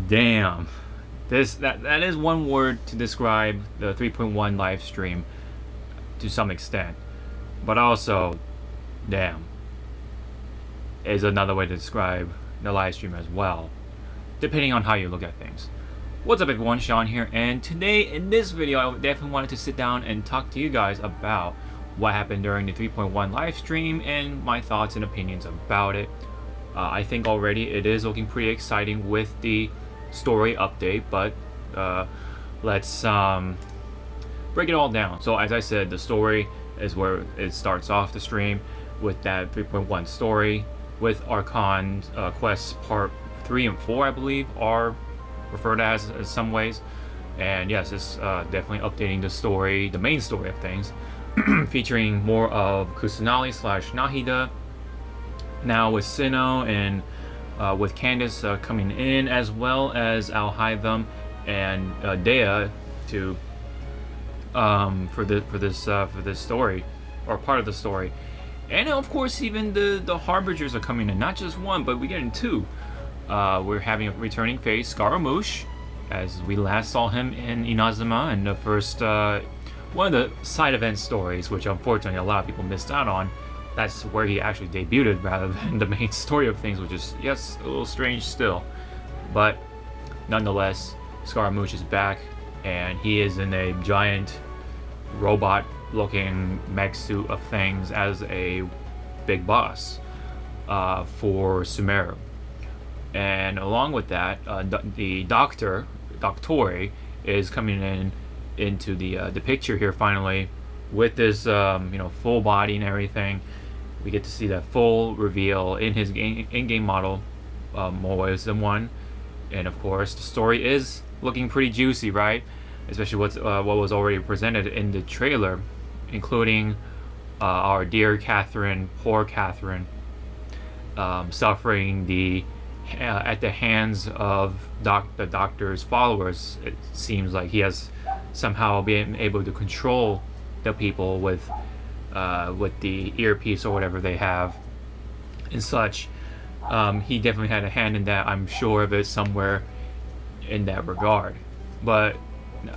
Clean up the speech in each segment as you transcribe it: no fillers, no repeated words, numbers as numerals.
Damn. That is one word to describe the 3.1 live stream to some extent. But also, damn, is another way to describe the live stream as well, depending on how you look at things. What's up everyone, Sean here, and today in this video I definitely wanted to sit down and talk to you guys about what happened during the 3.1 live stream and my thoughts and opinions about it. I think already it is looking pretty exciting with the story update, but let's break it all down. So as I said, the story is where it starts off the stream with that 3.1 story with Archon quests part 3 and 4, I believe, are referred as in some ways. And yes, it's definitely updating the story, the main story of things, featuring more of Kusanali / Nahida, now with Sinnoh and with Candace coming in, as well as Al-Haitham and Dea to for this story, or part of the story. And of course even the Harbingers are coming in, not just one, but we're getting two. We're having a returning face, Scaramouche, as we last saw him in Inazuma in the first one of the side event stories, which unfortunately a lot of people missed out on. That's where he actually debuted rather than the main story of things, which is, yes, a little strange still. But nonetheless, Scaramouche is back, and he is in a giant robot-looking mech suit of things as a big boss for Sumeru. And along with that, the Doctor, is coming into the picture here finally, with this full body and everything. We get to see that full reveal in his in-game model, more ways than one. And of course, the story is looking pretty juicy, right? Especially what was already presented in the trailer, including our dear Catherine, poor Catherine, suffering at the hands of the Doctor's followers. It seems like he has somehow been able to control the people with the earpiece or whatever they have and such. He definitely had a hand in that. I'm sure of it somewhere in that regard. But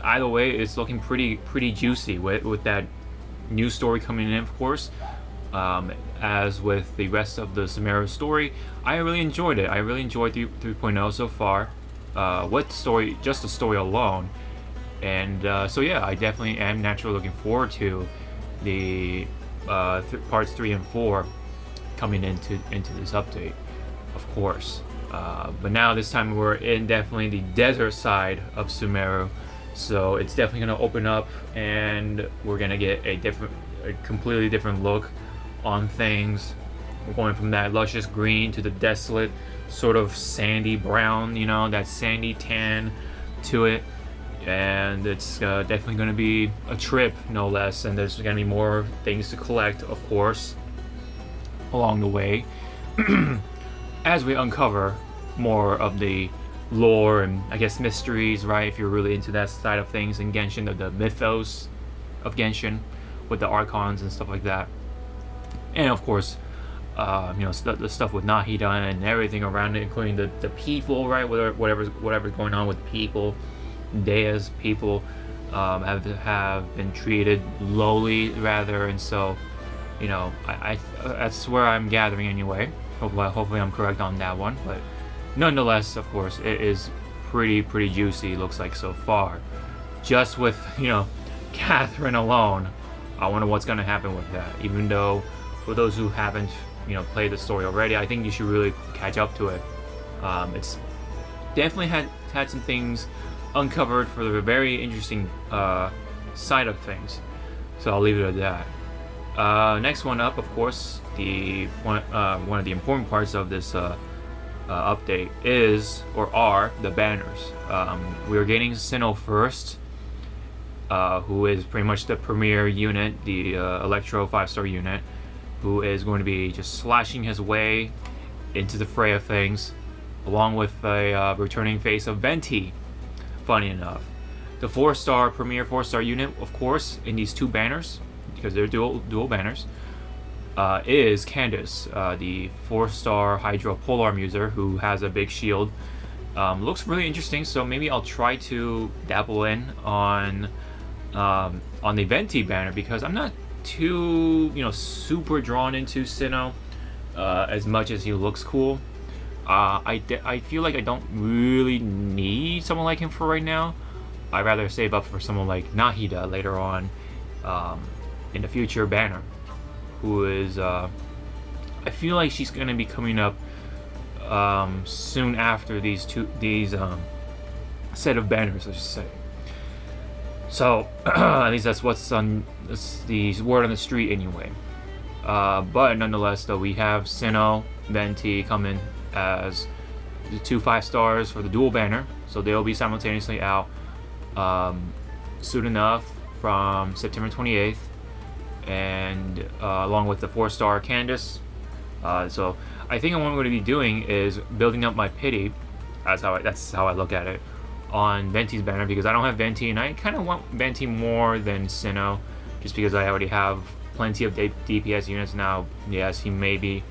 either way, it's looking pretty juicy with that new story coming in, of course. As with the rest of the Sumeru story, I really enjoyed it. I really enjoyed 3.0 so far, with the story, just the story alone. And so yeah, I definitely am naturally looking forward to the parts 3 and 4 coming into this update, of course. But now this time we're in definitely the desert side of Sumeru, so it's definitely going to open up, and we're going to get a completely different look on things. We're going from that luscious green to the desolate sort of sandy brown, that sandy tan to it. And it's definitely going to be a trip, no less, and there's going to be more things to collect, of course, along the way, as we uncover more of the lore and, I guess, mysteries, right, if you're really into that side of things in Genshin, the mythos of Genshin, with the Archons and stuff like that. And of course, the stuff with Nahida and everything around it, including the people, right, whatever's going on with the people. Dea's people have been treated lowly, rather, and so, I that's where I'm gathering anyway. Hopefully I'm correct on that one, but nonetheless, of course, it is pretty juicy, looks like, so far. Just with Catherine alone, I wonder what's going to happen with that. Even though, for those who haven't played the story already, I think you should really catch up to it. It's definitely had some things uncovered for the very interesting side of things, so I'll leave it at that. Next one up, of course, one of the important parts of this update are the banners. We're getting Sinnoh first, who is pretty much the premier unit, the Electro 5-star unit, who is going to be just slashing his way into the fray of things, along with a returning face of Venti. Funny enough, the premier 4-star unit, of course, in these two banners, because they're dual banners, is Candace, the 4-star Hydro Polearm user who has a big shield Looks really interesting, so maybe I'll try to dabble in on the Venti banner, because I'm not too super drawn into Sinnoh as much as he looks cool. I feel like I don't really need someone like him for right now. I'd rather save up for someone like Nahida later on in the future banner, who is I feel like she's gonna be coming up soon after these set of banners, I should say. So at least that's what's on the word on the street anyway. But nonetheless, though, we have Sinnoh, Venti coming as the 2 5-stars for the dual banner, so they'll be simultaneously out soon enough from September 28th, and along with the 4-star Candace. So I think what I'm going to be doing is building up my pity, that's how I look at it, on Venti's banner, because I don't have Venti, and I kind of want Venti more than Sinnoh, just because I already have plenty of DPS units now. Yes, he may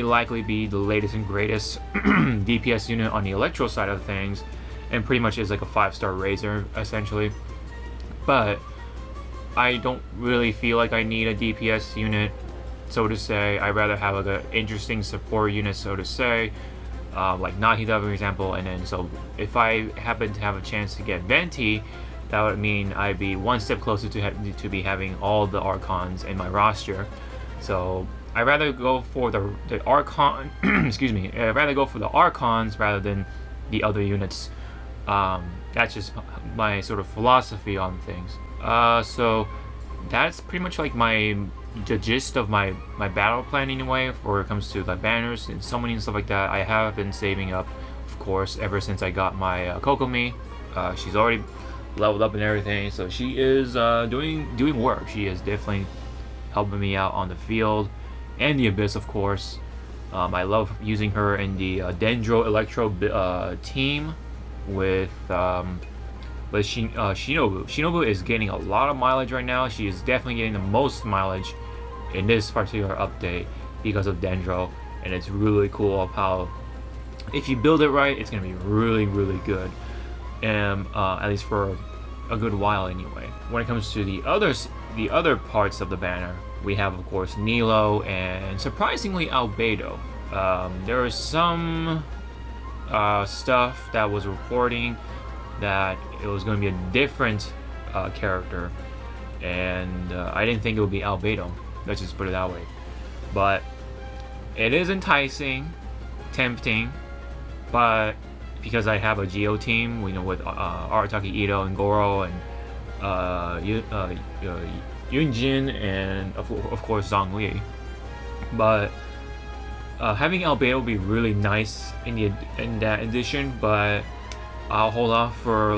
likely be the latest and greatest DPS unit on the Electro side of things, and pretty much is like a 5-star Razor essentially. But I don't really feel like I need a DPS unit, so to say. I'd rather have like an interesting support unit, so to say, like Nahida, for example. And then so if I happen to have a chance to get Venti, that would mean I'd be one step closer to be having all the Archons in my roster. So I'd rather go for the Archon excuse me, I'd rather go for the Archons rather than the other units. That's just my sort of philosophy on things. So that's pretty much like the gist of my battle plan anyway, when it comes to like banners and summoning and stuff like that. I have been saving up, of course, ever since I got my Kokomi. She's already leveled up and everything, so she is doing work. She is definitely helping me out on the field, and the Abyss, of course. I love using her in the Dendro Electro team with Shinobu. Shinobu is getting a lot of mileage right now. She is definitely getting the most mileage in this particular update because of Dendro, and it's really cool of how, if you build it right, it's going to be really, really good. At least for a good while anyway. When it comes to the other parts of the banner, we have, of course, Nilo and surprisingly Albedo. There was some stuff that was reporting that it was going to be a different character, and I didn't think it would be Albedo. Let's just put it that way. But it is enticing, tempting, but because I have a Geo team, with Arataki Ito and Goro and Yunjin and of course Zhongli. But having Albedo would be really nice in that edition, but I'll hold off for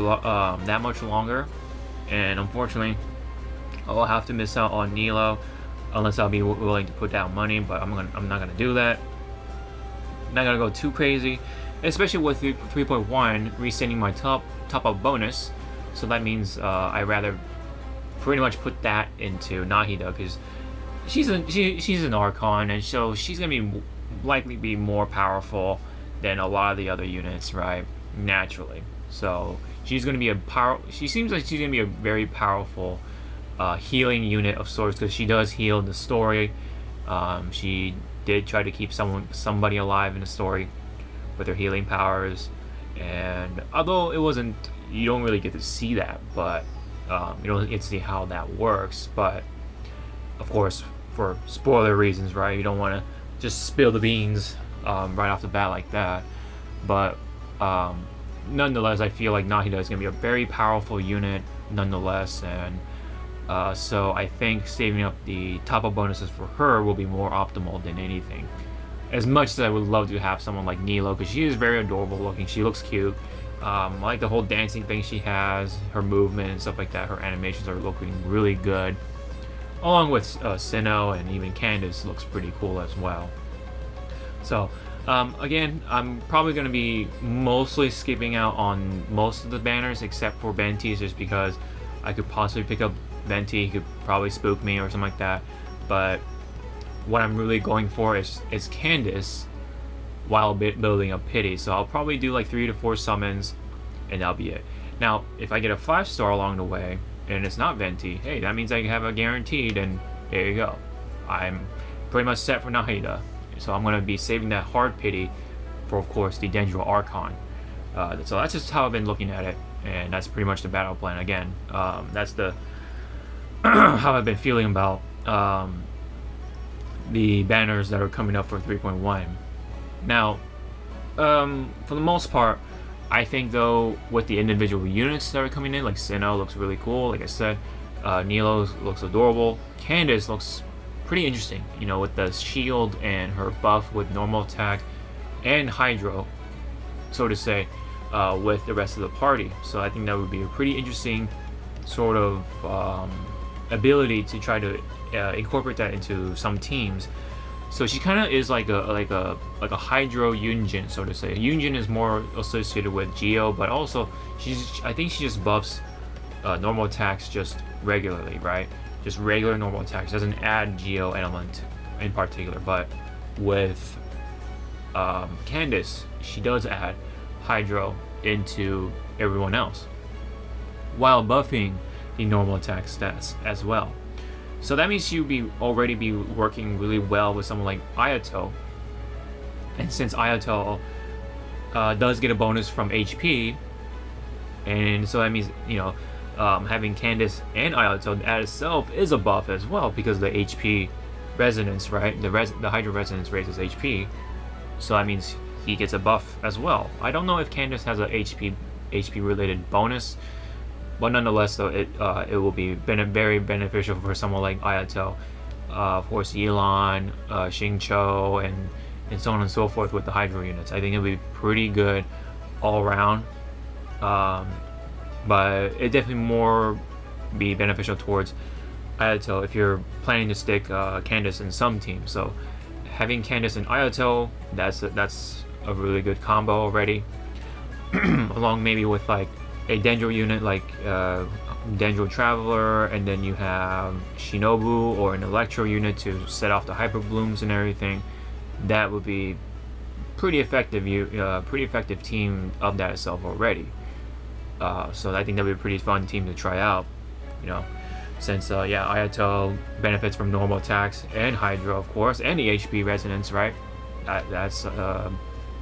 that much longer, and unfortunately I'll have to miss out on Nilo unless I'll be willing to put down money. But I'm not gonna do that. Not gonna go too crazy, especially with 3.1 resetting my top up bonus. So that means I rather pretty much put that into Nahida, because she's an Archon, and so she's gonna likely be more powerful than a lot of the other units, right? Naturally. So she's gonna be she seems like she's gonna be a very powerful healing unit of sorts, because she does heal in the story. She did try to keep somebody alive in the story with her healing powers, and although you don't really get to see that, but you don't get to see how that works. But of course, for spoiler reasons, right, you don't want to just spill the beans right off the bat like that. But nonetheless, I feel like Nahida is going to be a very powerful unit nonetheless, and so I think saving up the top-up bonuses for her will be more optimal than anything. As much as I would love to have someone like Nilo, because she is very adorable looking, she looks cute. I like the whole dancing thing she has, her movement and stuff like that. Her animations are looking really good. Along with Sinnoh, and even Candace looks pretty cool as well. So again, I'm probably going to be mostly skipping out on most of the banners except for Venti, just because I could possibly pick up Venti. He could probably spook me or something like that. But what I'm really going for is Candace, while building up pity. So I'll probably do like 3 to 4 summons, and that'll be it. Now, if I get a 5-star along the way and it's not Venti, hey, that means I have a guaranteed, and there you go. I'm pretty much set for Nahida. So I'm gonna be saving that hard pity for, of course, the Dendro Archon. So that's just how I've been looking at it, and that's pretty much the battle plan. Again, that's the how I've been feeling about the banners that are coming up for 3.1. Now, for the most part, I think though with the individual units that are coming in, like Sinnoh looks really cool. Like I said, Nilo looks adorable. Candace looks pretty interesting, you know, with the shield and her buff with normal attack and Hydro, so to say, with the rest of the party. So I think that would be a pretty interesting sort of ability to try to incorporate that into some teams. So she kind of is like a Hydro Yunjin, so to say. Yunjin is more associated with Geo, but also I think she just buffs normal attacks just regularly, right? Just regular normal attacks. Doesn't add Geo element in particular, but with Candace, she does add Hydro into everyone else while buffing the normal attack stats as well. So that means you'll already be working really well with someone like Ayato. And since Ayato does get a bonus from HP, and so that means, you know, having Candace and Ayato at itself is a buff as well, because the HP resonance, right? The Hydro resonance raises HP, so that means he gets a buff as well. I don't know if Candace has a HP related bonus, but nonetheless, though, it will be very beneficial for someone like Ayato, of course, Yelan, Xingqiu, and so on and so forth with the Hydro units. I think it'll be pretty good all around, but it definitely more be beneficial towards Ayato if you're planning to stick Candace in some teams. So having Candace and Ayato, that's a really good combo already, along maybe with like a Dendro unit like Dendro Traveler, and then you have Shinobu or an Electro unit to set off the Hyper Blooms and everything. That would be pretty effective. Pretty effective team of that itself already. So I think that would be a pretty fun team to try out. You know, since Ayato benefits from normal attacks and Hydro, of course, and the HP resonance, right? That's a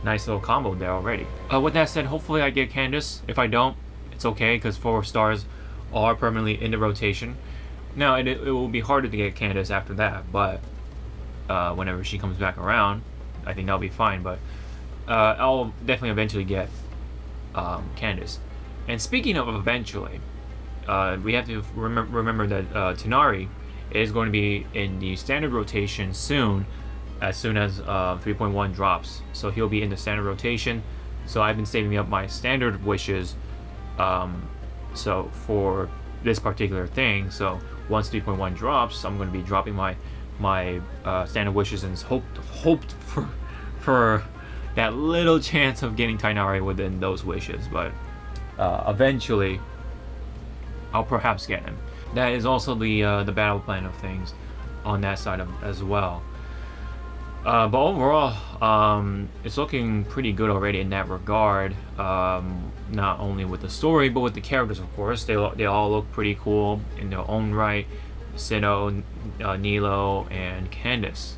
nice little combo there already. With that said, hopefully I get Candace. If I don't, it's okay, because 4 stars are permanently in the rotation. Now, it will be harder to get Candace after that, but whenever she comes back around, I think that'll be fine. But I'll definitely eventually get Candace. And speaking of eventually, we have to remember that Tighnari is going to be in the standard rotation soon as 3.1 drops. So he'll be in the standard rotation. So I've been saving up my standard wishes so for this particular thing. So once 3.1 drops, I'm going to be dropping my standard wishes and hoped for that little chance of getting Tighnari within those wishes. But eventually I'll perhaps get him. That is also the battle plan of things on that side as well. But overall, it's looking pretty good already in that regard. Not only with the story, but with the characters, of course. They all look pretty cool in their own right. Sinnoh, Nilo, and Candace.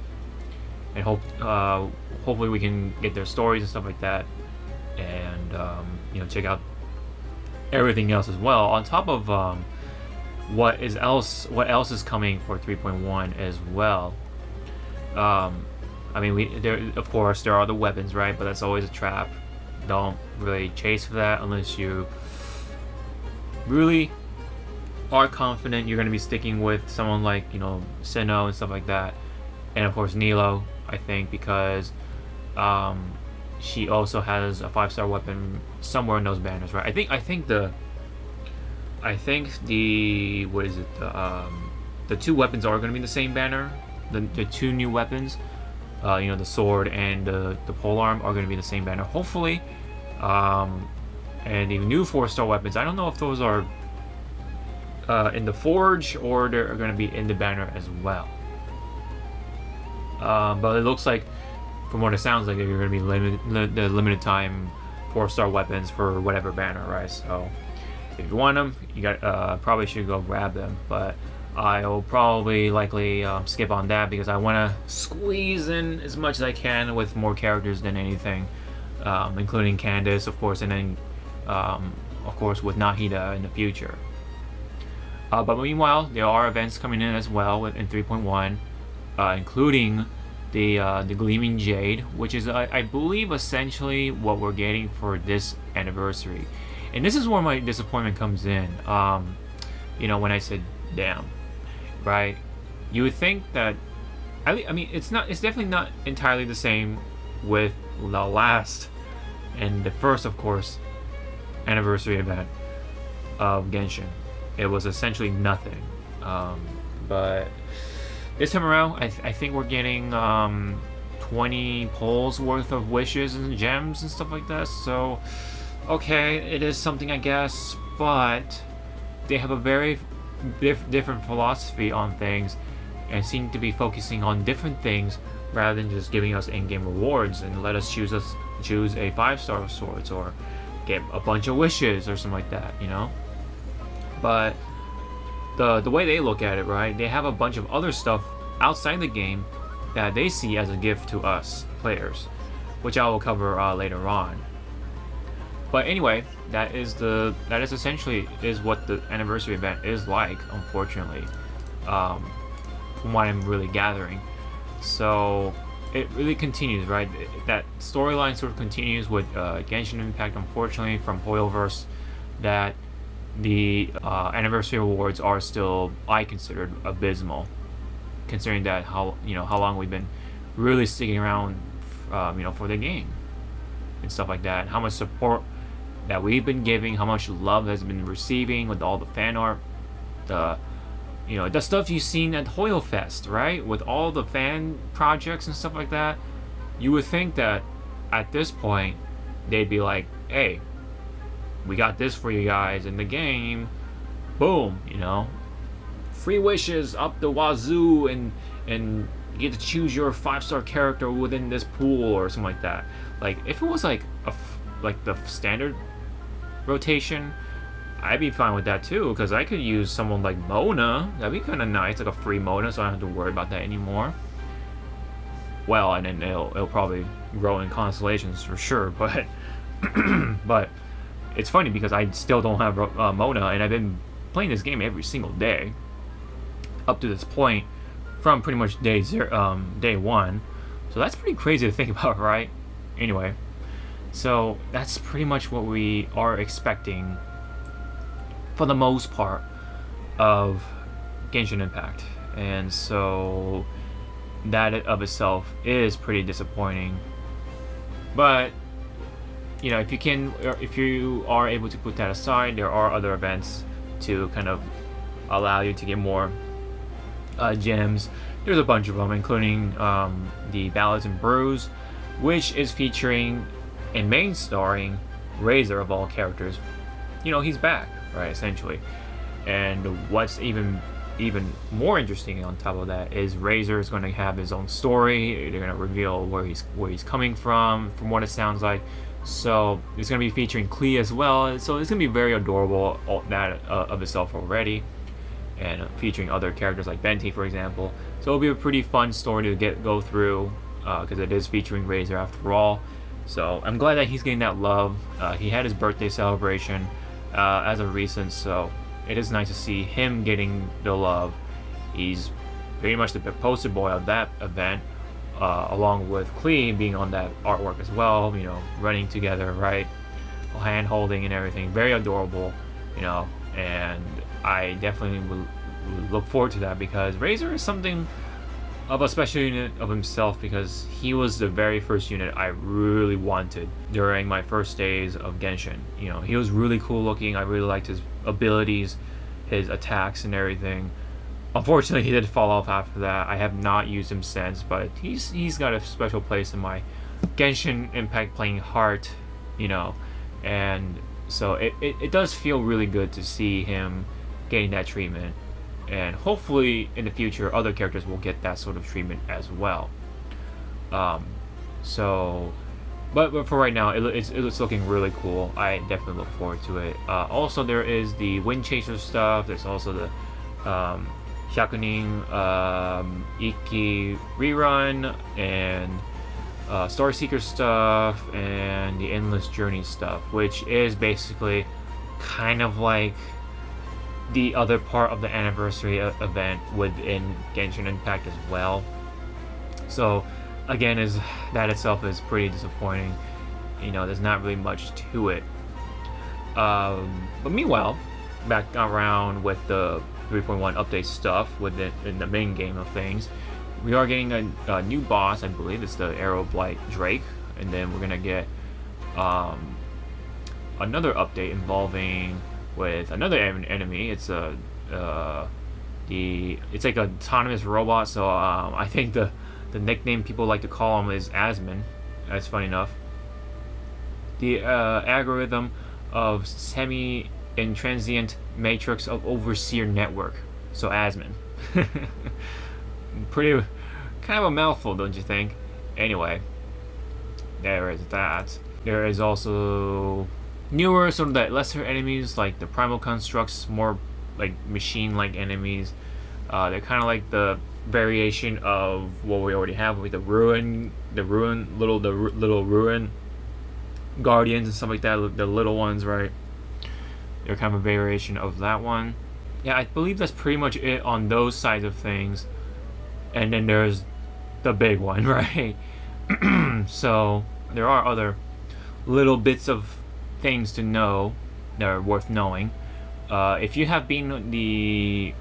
And hopefully we can get their stories and stuff like that, and check out everything else as well. On top of what else is coming for 3.1 as well. I mean, of course there are the weapons, right? But that's always a trap. Don't really chase for that unless you really are confident you're going to be sticking with someone like, Sinnoh and stuff like that, and of course Nilo, I think, because she also has a 5-star weapon somewhere in those banners, right? I think the the 2 weapons are going to be the same banner. The 2 new weapons, the sword and the polearm, are going to be the same banner, hopefully. And the new 4-star weapons, I don't know if those are in the forge or they're going to be in the banner as well. But it looks like from what it sounds like, you're going to be the limited time 4-star weapons for whatever banner, right? So if you want them, you got probably should go grab them. But I'll probably likely skip on that because I want to squeeze in as much as I can with more characters than anything, including Candace, of course, and then of course with Nahida in the future. But meanwhile, there are events coming in as well in 3.1, including the Gleaming Jade, which is I believe essentially what we're getting for this anniversary. And this is where my disappointment comes in. When I said damn, right? You would think that I mean it's definitely not entirely the same with the last and the first, of course, anniversary event of Genshin. It was essentially nothing. But this time around, I think we're getting 20 pulls worth of wishes and gems and stuff like that. So, okay, it is something, I guess, but they have a very different philosophy on things and seem to be focusing on different things rather than just giving us in-game rewards and let us choose a 5-star of sorts or get a bunch of wishes or something like that, But the way they look at it, right, they have a bunch of other stuff outside the game that they see as a gift to us players, which I will cover later on. But anyway, that is essentially what the anniversary event is like, unfortunately, from what I'm really gathering. So it really continues, right? That storyline sort of continues with Genshin Impact, unfortunately, from Hoyoverse, that the anniversary awards are still, I considered, abysmal, considering that how long we've been really sticking around, for the game and stuff like that, how much support that we've been giving, how much love has been receiving with all the fan art, the stuff you've seen at Hoyo Fest, right, with all the fan projects and stuff like that. You would think that at this point they'd be like, hey, we got this for you guys in the game, boom, free wishes up the wazoo, and you get to choose your 5-star character within this pool or something like that. Like if it was like the standard rotation, I'd be fine with that too, because I could use someone like Mona. That'd be kind of nice, like a free Mona, so I don't have to worry about that anymore. Well, and then it'll probably grow in constellations for sure, but but it's funny because I still don't have Mona, and I've been playing this game every single day up to this point, from pretty much day 1. So that's pretty crazy to think about, right? Anyway, so that's pretty much what we are expecting for the most part of Genshin Impact, and so that of itself is pretty disappointing. But if you are able to put that aside, there are other events to kind of allow you to get more gems. There's a bunch of them, including the Ballads and Brews, which is featuring and main starring Razor of all characters. He's back, right, essentially. And what's even more interesting on top of that is Razor is going to have his own story. They're going to reveal where he's coming from what it sounds like. So it's going to be featuring Klee as well. So it's going to be very adorable, that of itself already, and featuring other characters like Benti, for example. So it'll be a pretty fun story to go through, because it is featuring Razor after all. So I'm glad that he's getting that love. He had his birthday celebration as of recent, so it is nice to see him getting the love. He's pretty much the poster boy of that event, along with Klee being on that artwork as well, running together, right, hand holding and everything, very adorable, and I definitely would look forward to that, because Razor is something of a special unit of himself, because he was the very first unit I really wanted during my first days of Genshin. He was really cool looking. I really liked his abilities, his attacks and everything. Unfortunately, he did fall off after that. I have not used him since, but he's got a special place in my Genshin Impact playing heart, and so it does feel really good to see him getting that treatment, and hopefully in the future other characters will get that sort of treatment as well. So, but for right now, it's looking really cool. I definitely look forward to it. Also, there is the Wind Chaser stuff. There's also the Hyakunin Ikki rerun and Star Seeker stuff and the Endless Journey stuff, which is basically kind of like the other part of the anniversary event within Genshin Impact as well. So again, is that itself is pretty disappointing. There's not really much to it. But meanwhile, back around with the 3.1 update stuff in the main game of things, we are getting a new boss. I believe it's the Arrow Blight Drake, and then we're gonna get another update involving with another enemy. It's it's like an autonomous robot. So I think the nickname people like to call him is Asmin. That's funny enough. The algorithm of semi-intransient matrix of overseer network. So Asmin. Pretty kind of a mouthful, don't you think? Anyway, there is that. There is also newer, sort of that lesser enemies like the primal constructs, more like machine-like enemies. They're kind of like the variation of what we already have with the little ruin guardians and stuff like that. The little ones, right? They're kind of a variation of that one. Yeah, I believe that's pretty much it on those sides of things. And then there's the big one, right? So there are other little bits of things to know that are worth knowing. If you have been the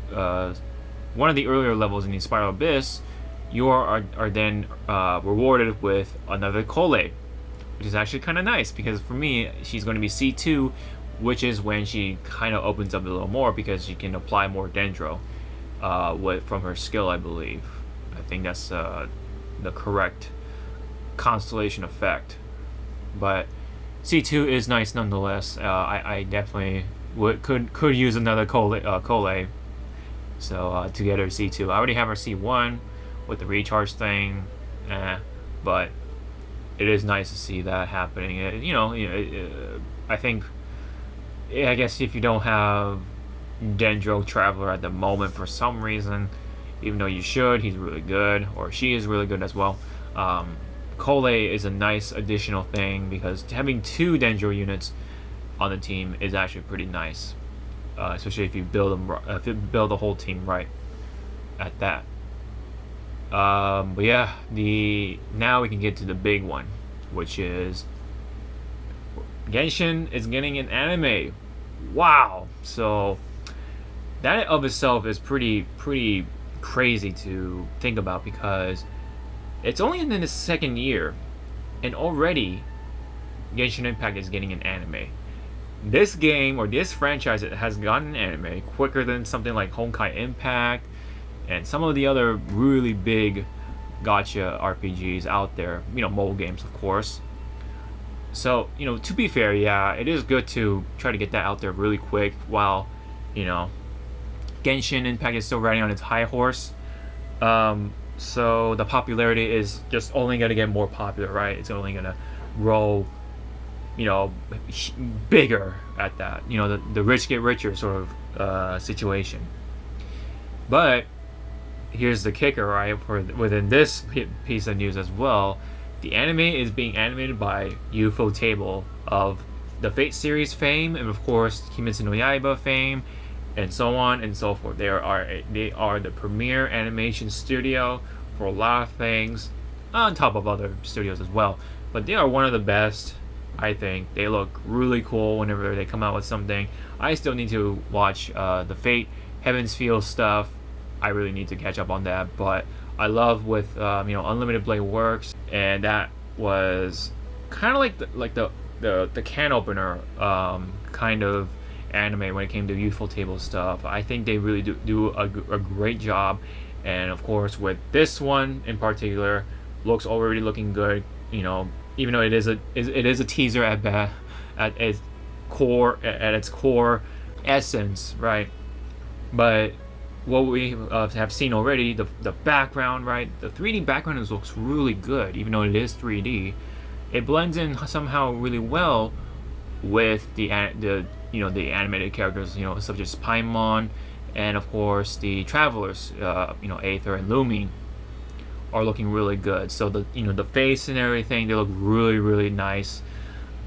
one of the earlier levels in the Spiral Abyss, you are then rewarded with another Kole, which is actually kind of nice because for me, she's going to be C2, which is when she kind of opens up a little more because she can apply more Dendro from her skill, I believe. I think that's the correct constellation effect. But C2 is nice nonetheless. I definitely could use another Kole. So to get her C2. I already have her C1 with the recharge thing. But it is nice to see that happening. I think, I guess if you don't have Dendro Traveler at the moment for some reason, even though you should, he's really good, or she is really good as well. Kole is a nice additional thing because having 2 Dendro units on the team is actually pretty nice, especially if you build the whole team right at that. But yeah, now we can get to the big one, which is Genshin is getting an anime. Wow! So that of itself is pretty crazy to think about because it's only in the second year, and already Genshin Impact is getting an anime. This game or this franchise has gotten an anime quicker than something like Honkai Impact and some of the other really big gacha RPGs out there. Mobile games, of course. So, to be fair, yeah, it is good to try to get that out there really quick while, Genshin Impact is still riding on its high horse. So the popularity is just only going to get more popular, right? It's only going to grow, bigger at that. The rich get richer sort of situation. But here's the kicker, right? Within this piece of news as well, the anime is being animated by Ufotable of the Fate series fame, and of course Kimetsu no Yaiba fame, and so on and so forth. They are the premier animation studio for a lot of things, on top of other studios as well. But they are one of the best, I think. They look really cool whenever they come out with something. I still need to watch the Fate Heaven's Feel stuff. I really need to catch up on that. But I love with Unlimited Blade Works, and that was kind of like the can opener kind of anime when it came to Ufotable stuff. I think they really do a great job, and of course with this one in particular, looks already looking good. Even though it is a teaser at its core essence, right? But what we have seen already, the background, right? The 3D background looks really good, even though it is 3D. It blends in somehow really well with the the animated characters, such as Paimon, and of course the travelers, Aether and Lumi, are looking really good. So the face and everything, they look really, really nice.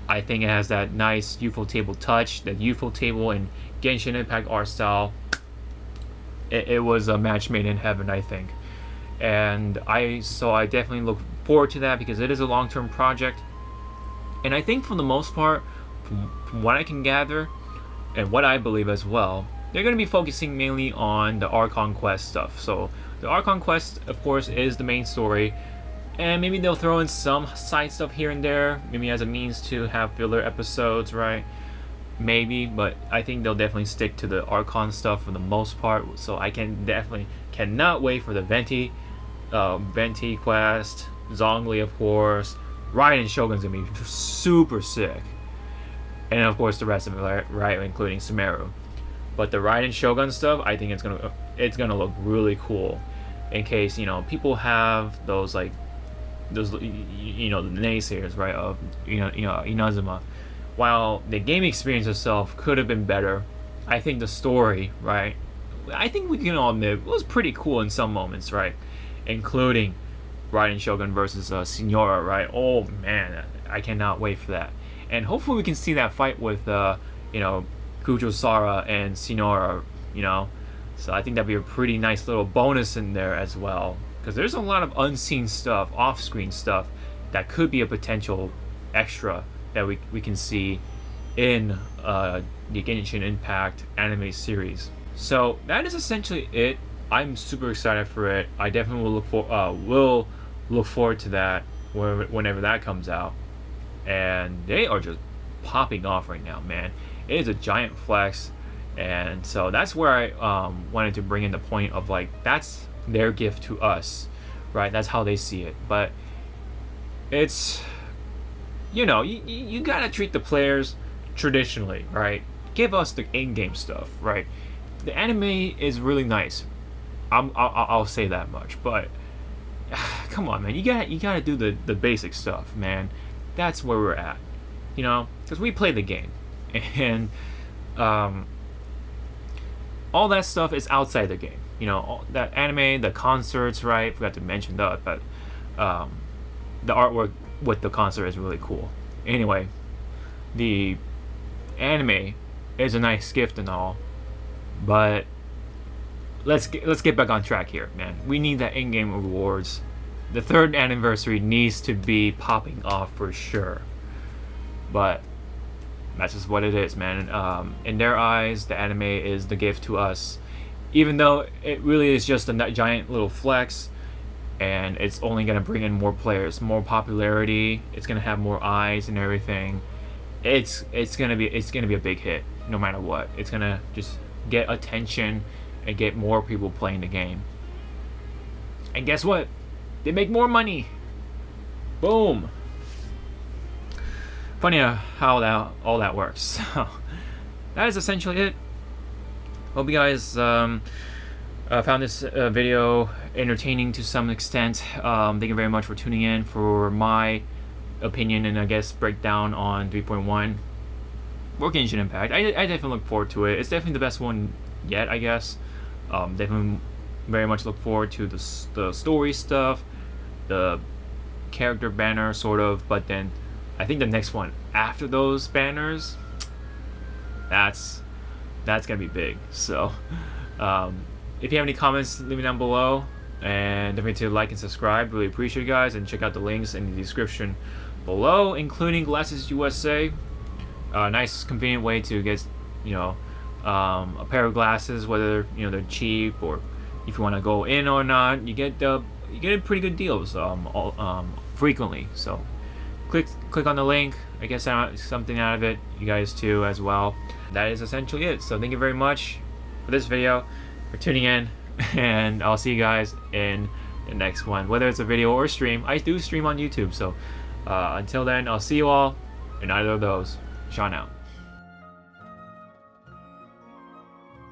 I think it has that nice Ufotable touch, that Ufotable and Genshin Impact art style. It was a match made in heaven, I think. And I definitely look forward to that, because it is a long-term project. And I think for the most part, from what I can gather, and what I believe as well, they're going to be focusing mainly on the Archon Quest stuff. So the Archon Quest, of course, is the main story, and maybe they'll throw in some side stuff here and there, maybe as a means to have filler episodes, right? Maybe, but I think they'll definitely stick to the Archon stuff for the most part. So I cannot wait for the Venti quest, Zhongli, of course. Raiden Shogun's gonna be super sick, and of course the rest of it, right, including Sumeru. But the Raiden Shogun stuff, I think it's gonna look really cool. In case people have those the naysayers, right, of Inazuma. While the game experience itself could have been better, I think the story, right, I think we can all admit, it was pretty cool in some moments, right, including Raiden Shogun versus Signora, right. Oh man, I cannot wait for that, and hopefully we can see that fight with Kujo Sara and Signora, so I think that'd be a pretty nice little bonus in there as well, because there's a lot of unseen stuff, off-screen stuff, that could be a potential extra that we can see in the Genshin Impact anime series. So that is essentially it. I'm super excited for it. I definitely will look forward to that whenever that comes out. And they are just popping off right now, man. It is a giant flex, and so that's where I wanted to bring in the point of, like, that's their gift to us, right? That's how they see it. But it's you gotta treat the players traditionally, right? Give us the in-game stuff, right? The anime is really nice. I'll say that much, but come on, man, you gotta do the basic stuff, man. That's where we're at, because we play the game, and all that stuff is outside the game. All that anime, the concerts, right? Forgot to mention that, but the artwork with the concert is really cool. Anyway, the anime is a nice gift and all, but let's get back on track here, man. We need that in-game rewards. The 3rd anniversary needs to be popping off for sure, but that's just what it is, man. In their eyes, the anime is the gift to us, even though it really is just a giant little flex, and it's only going to bring in more players, more popularity. It's going to have more eyes and everything. It's going to be a big hit no matter what. It's going to just get attention and get more people playing the game. And guess what? They make more money. Boom. Funny how all that works. So that is essentially it. Hope you guys found this video entertaining to some extent. Thank you very much for tuning in for my opinion and I guess breakdown on 3.1 or Genshin Impact. I definitely look forward to it. It's definitely the best one yet, I guess. Definitely very much look forward to the story stuff, the character banner sort of, but then I think the next one after those banners, that's gonna be big. So if you have any comments, leave me down below, and don't forget to like and subscribe. Really appreciate you guys, and check out the links in the description below, including Glasses USA. Nice convenient way to get a pair of glasses, whether they're cheap or if you want to go in or not. You get pretty good deals frequently. So click on the link. I guess something out of it, you guys too as well. That is essentially it. So thank you very much for this video, for tuning in, and I'll see you guys in the next one, whether it's a video or a stream. I do stream on YouTube, so until then, I'll see you all in either of those. Sean out.